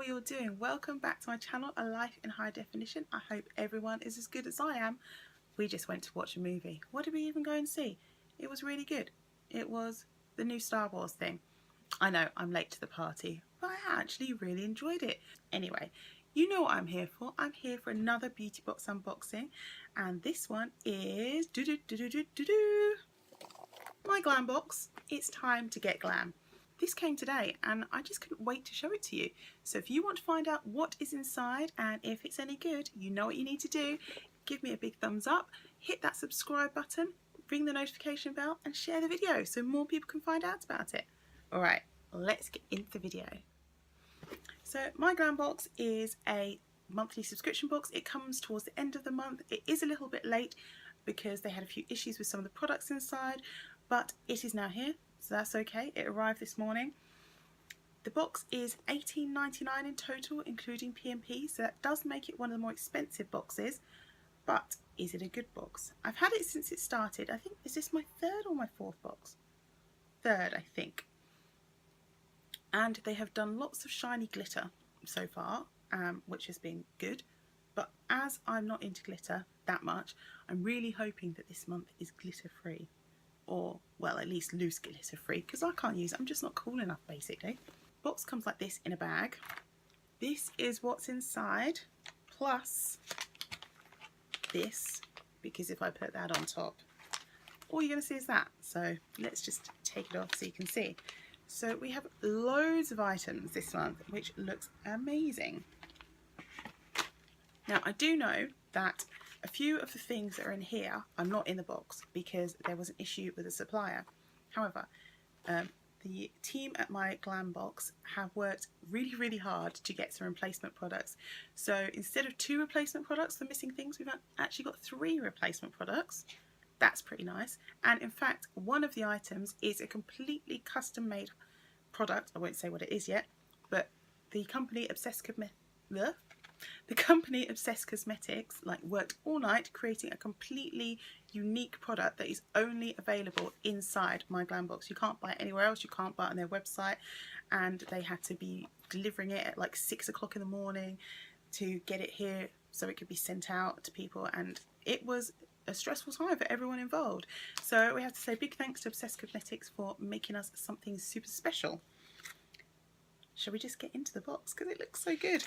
you're doing. Welcome back to my channel, A Life in High Definition. I hope everyone is as good as I am. We just went to watch a movie. What did we even go and see? It was really good. It was the new Star Wars thing. I know I'm late to the party, but I actually really enjoyed it. Anyway, you know what I'm here for. I'm here for another beauty box unboxing, and this one is My Glam Box. It's time to get glam. This came today and I just couldn't wait to show it to you. So if you want to find out what is inside and if it's any good, you know what you need to do. Give me a big thumbs up, hit that subscribe button, ring the notification bell and share the video so more people can find out about it. Alright, let's get into the video. So My Glam Box is a monthly subscription box. It comes towards the end of the month. It is a little bit late because they had a few issues with some of the products inside, but it is now here. So that's okay. It arrived this morning. The box is $18.99 in total, including P&P, so that does make it one of the more expensive boxes. But is it a good box? I've had it since it started. I think, is this my third or my fourth box? Third, I think. And they have done lots of shiny glitter so far, which has been good. But as I'm not into glitter that much, I'm really hoping that this month is glitter free. Or, well, at least loose glitter free, because I can't use it. I'm just not cool enough, basically. Box comes like this in a bag. This is what's inside, plus this, because if I put that on top, all you're going to see is that. So let's just take it off so you can see. So we have loads of items this month, which looks amazing. Now, I do know that a few of the things that are in here are not in the box because there was an issue with the supplier. However, the team at My Glam Box have worked really hard to get some replacement products. So instead of 2 replacement products for missing things, we've actually got 3 replacement products. That's pretty nice. And in fact, one of the items is a completely custom made product. I won't say what it is yet, but the company Obsessed Cosmetics worked all night creating a completely unique product that is only available inside My Glam Box. You can't buy it anywhere else. You can't buy it on their website, and they had to be delivering it at like 6 o'clock in the morning to get it here so it could be sent out to people, and it was a stressful time for everyone involved. So we have to say big thanks to Obsessed Cosmetics for making us something super special. Shall we just get into the box because it looks so good?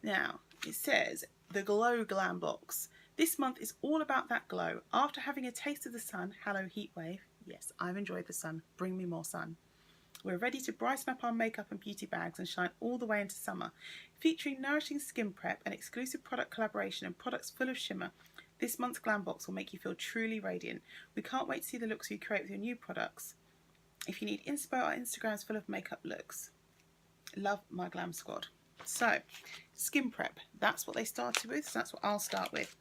Now, it says the Glow Glam Box. This month is all about that glow. After having a taste of the sun, hello heatwave. Yes, I've enjoyed the sun. Bring me more sun. We're ready to brighten up our makeup and beauty bags and shine all the way into summer. Featuring nourishing skin prep and exclusive product collaboration and products full of shimmer, this month's Glam Box will make you feel truly radiant. We can't wait to see the looks you create with your new products. If you need inspo, our Instagram's full of makeup looks. Love My Glam Squad. So, skin prep, that's what they started with, so that's what I'll start with.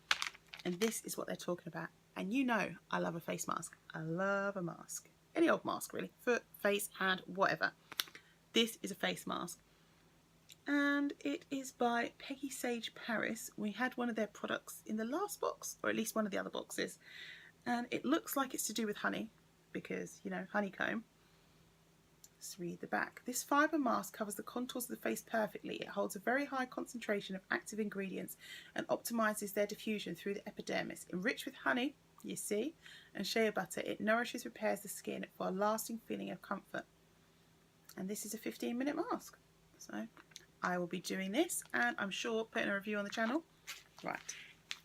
And this is what they're talking about. And you know I love a face mask. I love a mask. Any old mask really. Foot, face, hand, whatever. This is a face mask. And it is by Peggy Sage Paris. We had one of their products in the last box, or at least one of the other boxes. And it looks like it's to do with honey, because, you know, honeycomb. Let's read the back. This fibre mask covers the contours of the face perfectly. It holds a very high concentration of active ingredients and optimises their diffusion through the epidermis. Enriched with honey, you see, and shea butter, it nourishes, repairs the skin for a lasting feeling of comfort. And this is a 15-minute mask. So I will be doing this, and I'm sure putting a review on the channel. Right.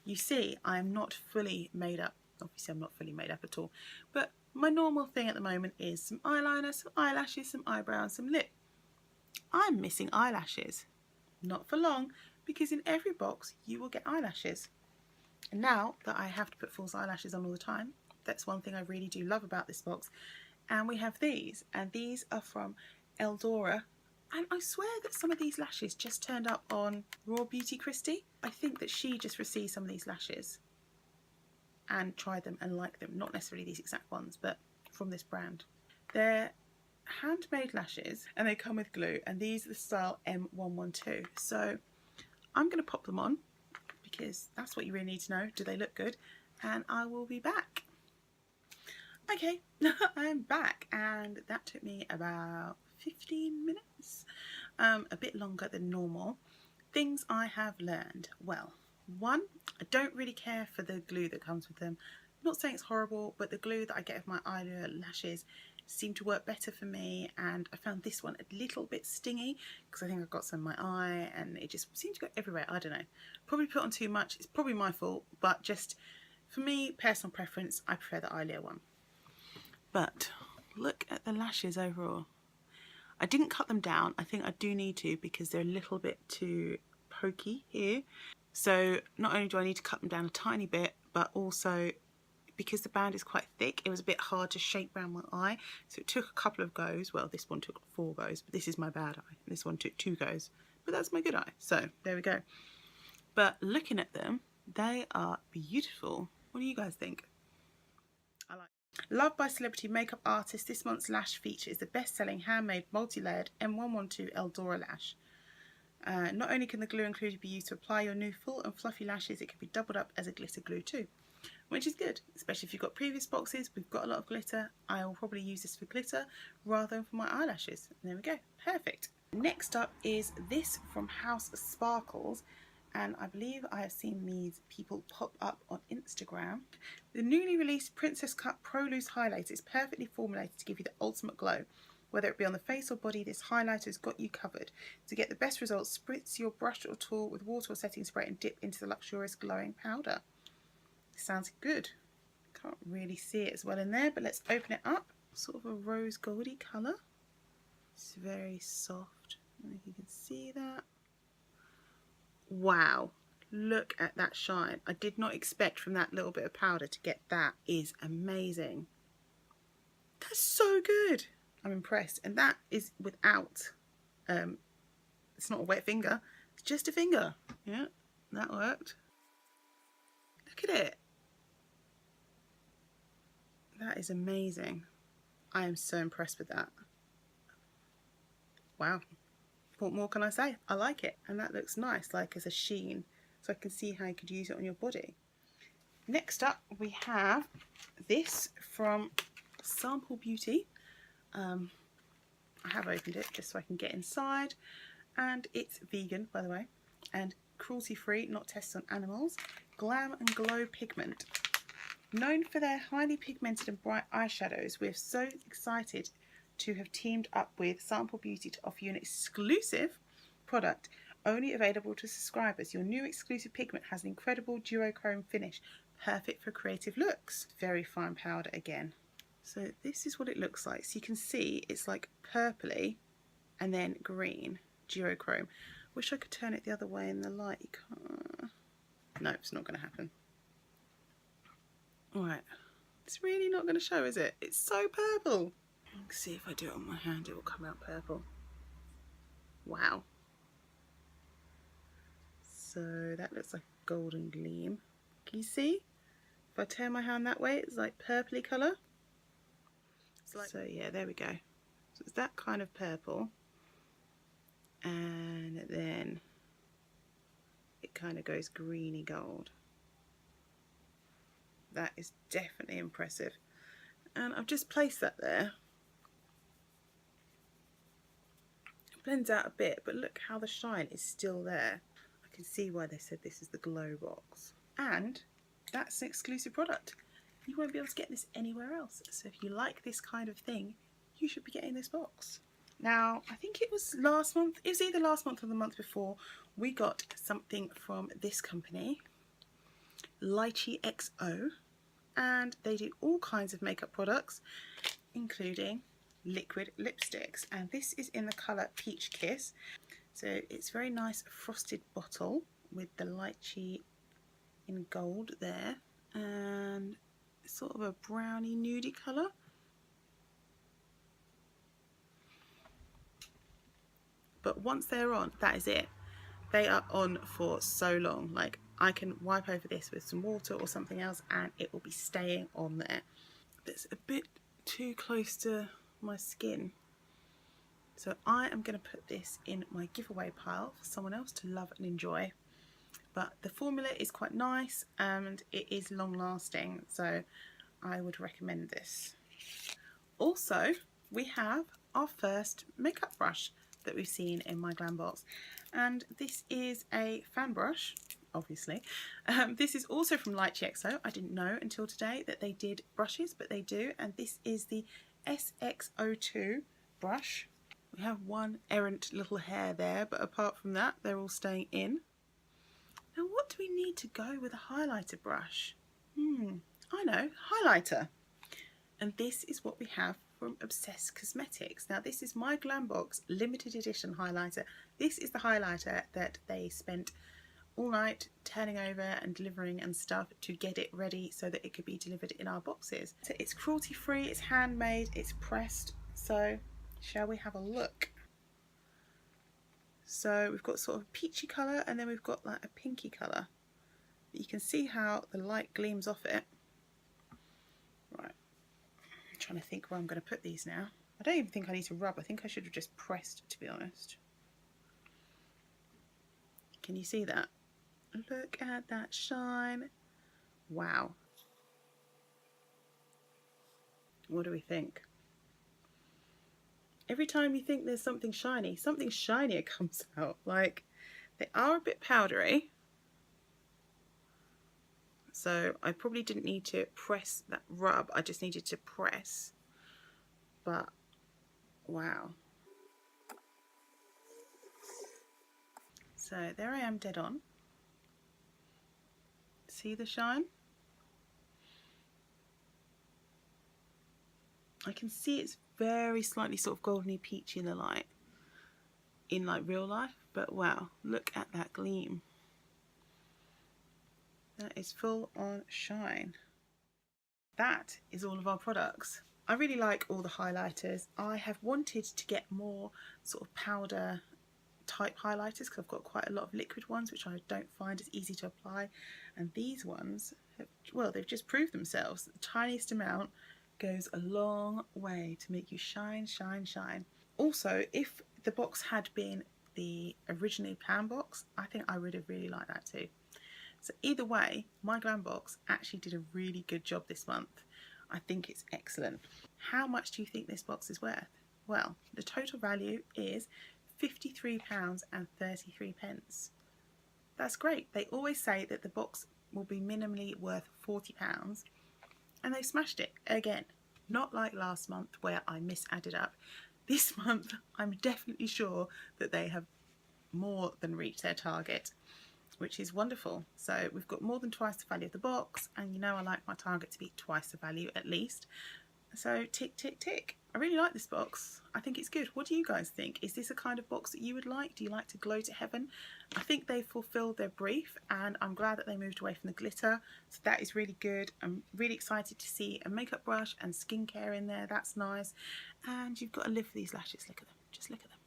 You see, I am not fully made up. Obviously, I'm not fully made up at all. But my normal thing at the moment is some eyeliner, some eyelashes, some eyebrows, some lip. I'm missing eyelashes. Not for long, because in every box you will get eyelashes. And now that I have to put false eyelashes on all the time, that's one thing I really do love about this box. And we have these, and these are from Eldora. And I swear that some of these lashes just turned up on Raw Beauty Christie. I think that she just received some of these lashes and tried them and liked them. Not necessarily these exact ones, but from this brand. They're handmade lashes and they come with glue, and these are the style M112. So I'm going to pop them on because that's what you really need to know. Do they look good? And I will be back. Okay, I'm back, and that took me about 15 minutes. a bit longer than normal. Things I have learned. Well, one, I don't really care for the glue that comes with them. I'm not saying it's horrible, but the glue that I get with my eyeliner lashes seem to work better for me, and I found this one a little bit stingy because I think I got some in my eye and it just seemed to go everywhere. I don't know, probably put on too much. It's probably my fault, but just for me, personal preference, I prefer the eyeliner one. But look at the lashes overall. I didn't cut them down. I think I do need to because they're a little bit too pokey here. So not only do I need to cut them down a tiny bit, but also because the band is quite thick, it was a bit hard to shape around my eye. So it took a couple of goes. Well, this one took 4 goes, but this is my bad eye. This one took 2 goes, but that's my good eye. So there we go. But looking at them, they are beautiful. What do you guys think? I like. Loved by celebrity makeup artists, this month's lash feature is the best-selling handmade multi-layered M112 Eldora lash. Not only can the glue included be used to apply your new full and fluffy lashes, it can be doubled up as a glitter glue too, which is good, especially if you've got previous boxes. We've got a lot of glitter. I will probably use this for glitter rather than for my eyelashes. And there we go, perfect. Next up is this from House Sparkles, and I believe I have seen these people pop up on Instagram. The newly released Princess Cut Pro Loose Highlighter is perfectly formulated to give you the ultimate glow. Whether it be on the face or body, this highlighter has got you covered. To get the best results, spritz your brush or tool with water or setting spray and dip into the luxurious glowing powder. Sounds good. Can't really see it as well in there, but let's open it up. Sort of a rose goldy colour. It's very soft. I don't know if you can see that. Wow, look at that shine. I did not expect from that little bit of powder to get that. Is amazing. That's so good. I'm impressed. And that is without, it's not a wet finger, it's just a finger. Yeah, that worked. Look at it. That is amazing. I am so impressed with that. Wow. What more can I say? I like it. And that looks nice, like as a sheen. So I can see how you could use it on your body. Next up, we have this from Sample Beauty. I have opened it just so I can get inside. And it's vegan, by the way. And cruelty-free, not tested on animals. Glam and Glow Pigment. Known for their highly pigmented and bright eyeshadows, we're so excited to have teamed up with Sample Beauty to offer you an exclusive product only available to subscribers. Your new exclusive pigment has an incredible duochrome finish, perfect for creative looks. Very fine powder again. So this is what it looks like. So you can see it's like purpley and then green duochrome. Wish I could turn it the other way in the light. You can't. No, it's not going to happen. Alright, it's really not going to show, is it? It's so purple. Let's see if I do it on my hand, it will come out purple. Wow. So that looks like a golden gleam. Can you see? If I turn my hand that way, it's like purpley colour. So yeah, there we go. So it's that kind of purple. And then it kind of goes greeny gold. That is definitely impressive. And I've just placed that there. It blends out a bit, but look how the shine is still there. I can see why they said this is the glow box. And that's an exclusive product. You won't be able to get this anywhere else. So if you like this kind of thing, you should be getting this box. Now, I think it was last month, it was either last month or the month before, we got something from this company, Lychee XO. And they do all kinds of makeup products, including liquid lipsticks. And this is in the colour Peach Kiss. So it's very nice frosted bottle with the lychee in gold there. And sort of a browny nudie colour. But once they're on, that is it. They are on for so long. Like, I can wipe over this with some water or something else and it will be staying on there. That's a bit too close to my skin. So I am going to put this in my giveaway pile for someone else to love and enjoy. But the formula is quite nice and it is long lasting. So I would recommend this. Also, we have our first makeup brush. that we've seen in My Glam Box. And this is a fan brush, obviously. This is also from LightGXO. I didn't know until today that they did brushes, but they do. And this is the SX02 brush. We have one errant little hair there, but apart from that, they're all staying in. Now, what do we need to go with a highlighter brush? I know, highlighter. And this is what we have from Obsessed Cosmetics. Now, this is My Glam Box limited edition highlighter. This is the highlighter that they spent all night turning over and delivering and stuff to get it ready so that it could be delivered in our boxes. So it's cruelty free, it's handmade, it's pressed. So shall we have a look? So we've got sort of a peachy colour, and then we've got like a pinky colour. But you can see how the light gleams off it. Right, I'm trying to think where I'm going to put these now. I don't even think I need to rub. I think I should have just pressed, to be honest. Can you see that? Look at that shine. Wow. What do we think? Every time you think there's something shiny, something shinier comes out. Like, they are a bit powdery. So I probably didn't need to press that rub. I just needed to press. But, wow. So there I am, dead on. See the shine? I can see it's very slightly sort of goldeny peachy in the light, in like real life, but wow, look at that gleam. That is full on shine. That is all of our products. I really like all the highlighters. I have wanted to get more sort of powder type highlighters because I've got quite a lot of liquid ones which I don't find as easy to apply, and these ones have, well, they've just proved themselves. The tiniest amount goes a long way to make you shine, shine, shine. Also, if the box had been the originally pan box, I think I would have really liked that too. So either way, My Glam Box actually did a really good job this month. I think it's excellent. How much do you think this box is worth? Well, the total value is £53.33. That's great. They always say that the box will be minimally worth £40, and they smashed it again. Not like last month where I misadded up. This month I'm definitely sure that they have more than reached their target, which is wonderful. So we've got more than twice the value of the box, and you know I like my target to be twice the value at least. So tick, tick, tick. I really like this box. I think it's good. What do you guys think? Is this a kind of box that you would like? Do you like to glow to heaven? I think they fulfilled their brief, and I'm glad that they moved away from the glitter. So that is really good. I'm really excited to see a makeup brush and skincare in there. That's nice. And you've got to live for these lashes. Look at them. Just look at them.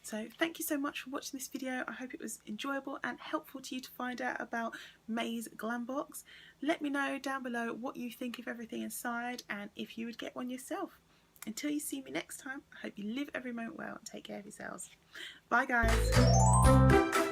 So thank you so much for watching this video. I hope it was enjoyable and helpful to you to find out about May's Glam Box. Let me know down below what you think of everything inside and if you would get one yourself. Until you see me next time, I hope you live every moment well and take care of yourselves. Bye guys.